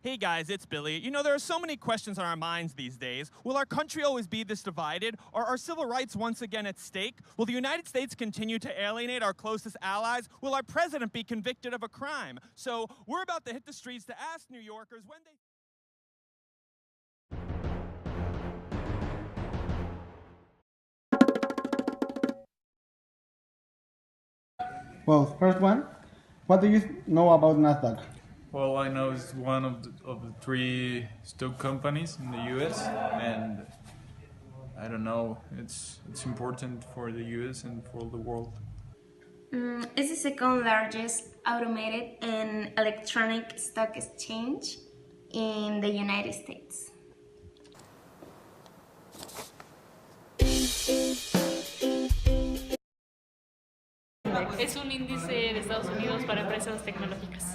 Hey guys, it's Billy. You know, there are so many questions on our minds these days. Will our country always be this divided? Are our civil rights once again at stake? Will the United States continue to alienate our closest allies? Will our president be convicted of a crime? So we're about to hit the streets to ask New Yorkers when they... Well, first one, what do you know about Nasdaq? Well, I know it's one of the three stock companies in the U.S. and I don't know. It's important for the U.S. and for the world. It's the second largest automated and electronic stock exchange in the United States. Es un índice de Estados Unidos para empresas tecnológicas.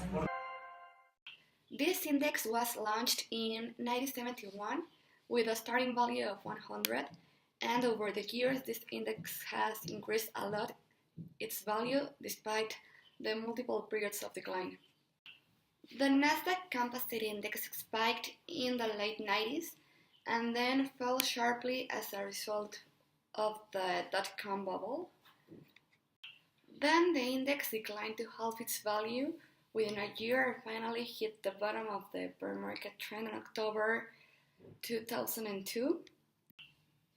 This index was launched in 1971 with a starting value of 100, and over the years this index has increased a lot its value despite the multiple periods of decline. The Nasdaq Composite Index spiked in the late 90s and then fell sharply as a result of the dot-com bubble. Then the index declined to half its value within a year and finally hit the bottom of the bear market trend in October 2002.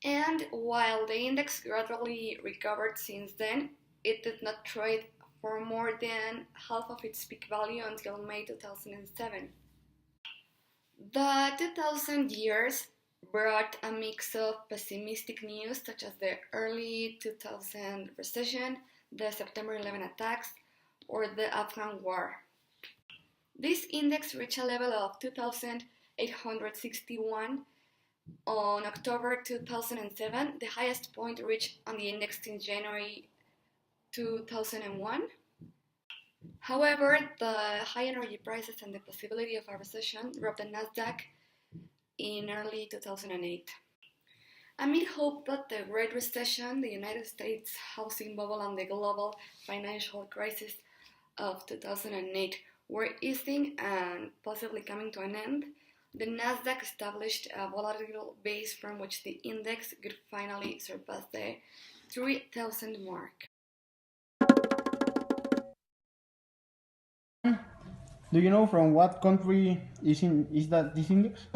And while the index gradually recovered since then, it did not trade for more than half of its peak value until May 2007. The 2000 years brought a mix of pessimistic news such as the early 2000 recession, the September 11 attacks, or the Afghan war. This index reached a level of 2,861 on October 2007, the highest point reached on the index since January 2001. However, the high energy prices and the possibility of a recession dropped the Nasdaq in early 2008. Amid hope that the Great Recession, the United States housing bubble, and the global financial crisis of 2008 were easing and possibly coming to an end, the Nasdaq established a volatile base from which the index could finally surpass the 3,000 mark. Do you know from what country is this index?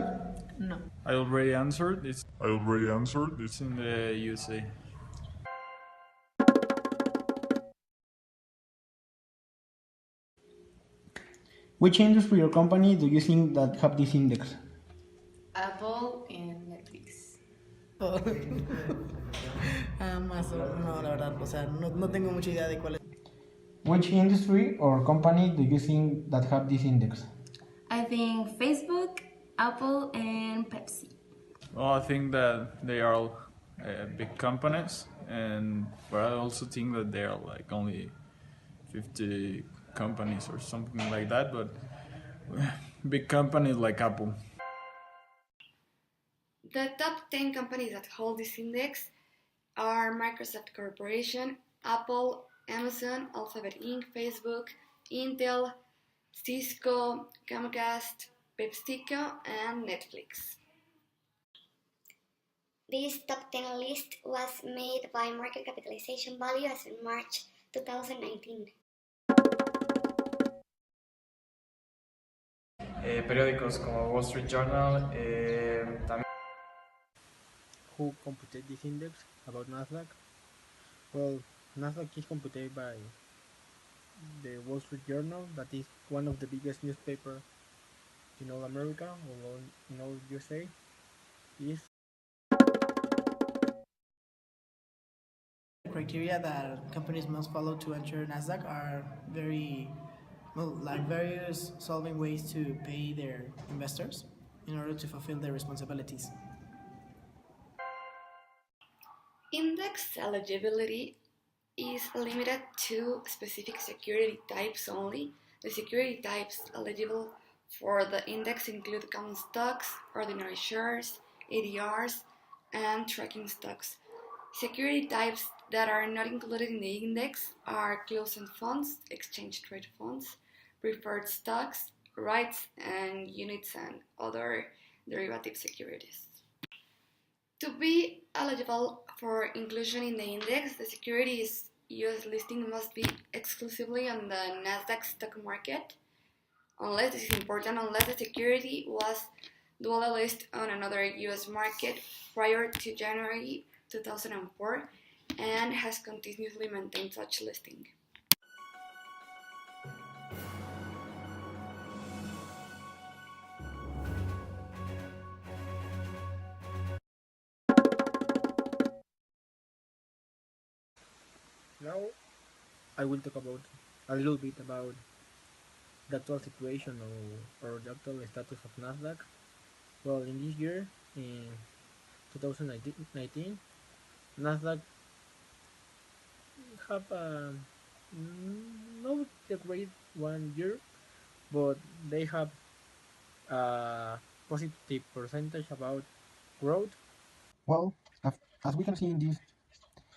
No. I already answered. It's in the USA. Which industry or company do you think that have this index? Apple and Netflix. Amazon, no, la verdad, o sea, no tengo mucha idea de cuál es. Which industry or company do you think that have this index? I think Facebook, Apple, and Pepsi. Well, I think that they are all big companies, but I also think that they are like only 50 companies or something like that, but big companies like Apple. The top 10 companies that hold this index are Microsoft Corporation, Apple, Amazon, Alphabet Inc., Facebook, Intel, Cisco, Comcast, PepsiCo, and Netflix. This top 10 list was made by market capitalization value as in March 2019. Periódicos como Wall Street Journal, también. Who computed this index about Nasdaq? Well, Nasdaq is computed by the Wall Street Journal, that is one of the biggest newspapers in all America or in all USA. Is The criteria that companies must follow to enter Nasdaq are various solving ways to pay their investors in order to fulfill their responsibilities. Index eligibility is limited to specific security types only. The security types eligible for the index include common stocks, ordinary shares, ADRs, and tracking stocks. Security types that are not included in the index are closed-end funds, exchange-traded funds, preferred stocks, rights and units and other derivative securities. To be eligible for inclusion in the index, the security's US listing must be exclusively on the Nasdaq stock market, unless this is important, unless the security was dually listed on another US market prior to January 2004 and has continuously maintained such listing. Now I will talk about a little bit about the actual situation or the actual status of Nasdaq. Well, in this year, in 2019, Nasdaq have not a great 1 year, but they have a positive percentage about growth. Well, as we can see in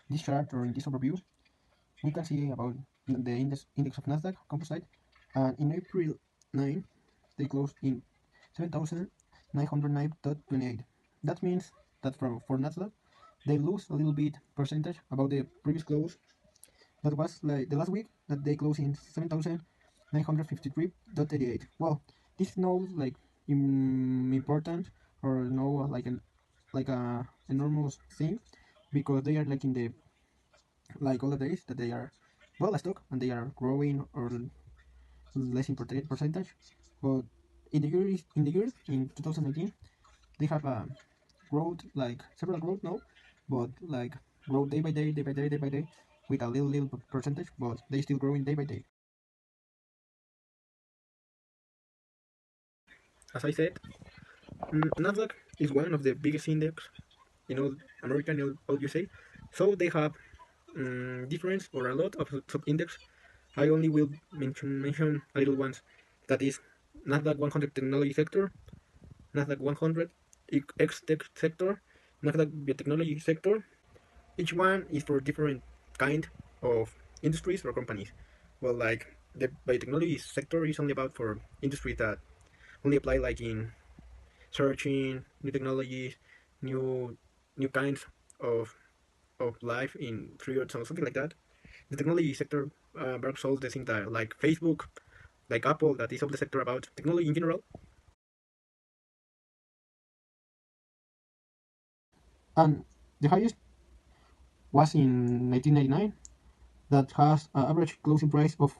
this chart or in this overview, we can see about the index of Nasdaq composite, and in April 9, they closed in 7,909.28. That means that for Nasdaq, they lose a little bit percentage about the previous close. That was like the last week that they closed in 7,953.88. Well, this is no like important or no like a enormous thing, because they are like in the like all the days that they are well stock and they are growing or less important percentage. But in 2019 they have a growth, like several growth now, but like grow day by day, day by day, day by day, with a little percentage, but they still growing day by day. As I said, Nasdaq is one of the biggest index in all American all USA, so they have difference or a lot of sub index. I only will mention a little ones. That is Nasdaq 100 technology sector, Nasdaq 100 X-Tech sector, Nasdaq biotechnology sector. Each one is for different kind of industries or companies. Well, like the biotechnology sector is only about for industries that only apply like in searching new technologies, new kinds of life in fruits or something like that. The technology sector works all the things that like Facebook, like Apple, that is all the sector about technology in general. And the highest was in 1999, that has an average closing price of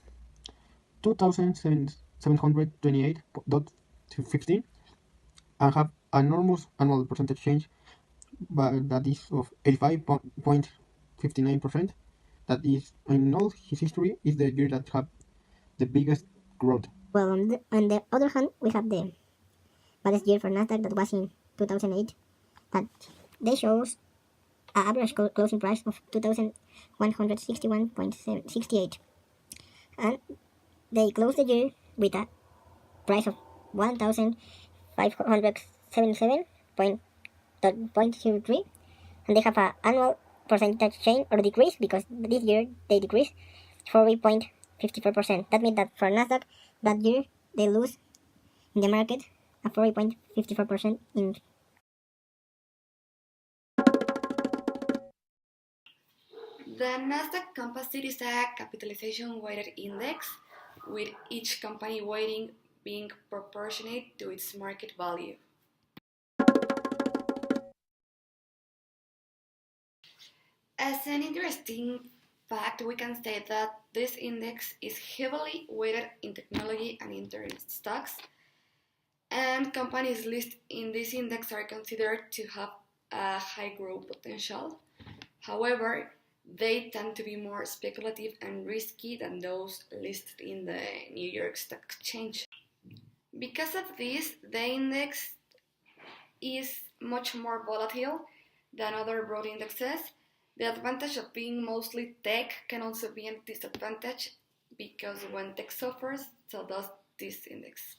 2,728.15 and have enormous annual percentage change, but that is of 85.59%. That is, in all his history, is the year that have the biggest growth. Well, on the other hand, we have the baddest year for Nasdaq, that was in 2008, that they shows an average closing price of 2,161.68, and they closed the year with a price of 1,577.03, and they have an annual percentage change or decrease, because this year they decreased 40.54%. That means that for Nasdaq, that year they lose in the market a 40.54% in. The Nasdaq Composite is a capitalization weighted index, with each company weighting being proportionate to its market value. As an interesting fact, we can say that this index is heavily weighted in technology and internet stocks, and companies listed in this index are considered to have a high growth potential. However, they tend to be more speculative and risky than those listed in the New York Stock Exchange. Because of this, the index is much more volatile than other broad indexes. The advantage of being mostly tech can also be a disadvantage, because when tech suffers, so does this index.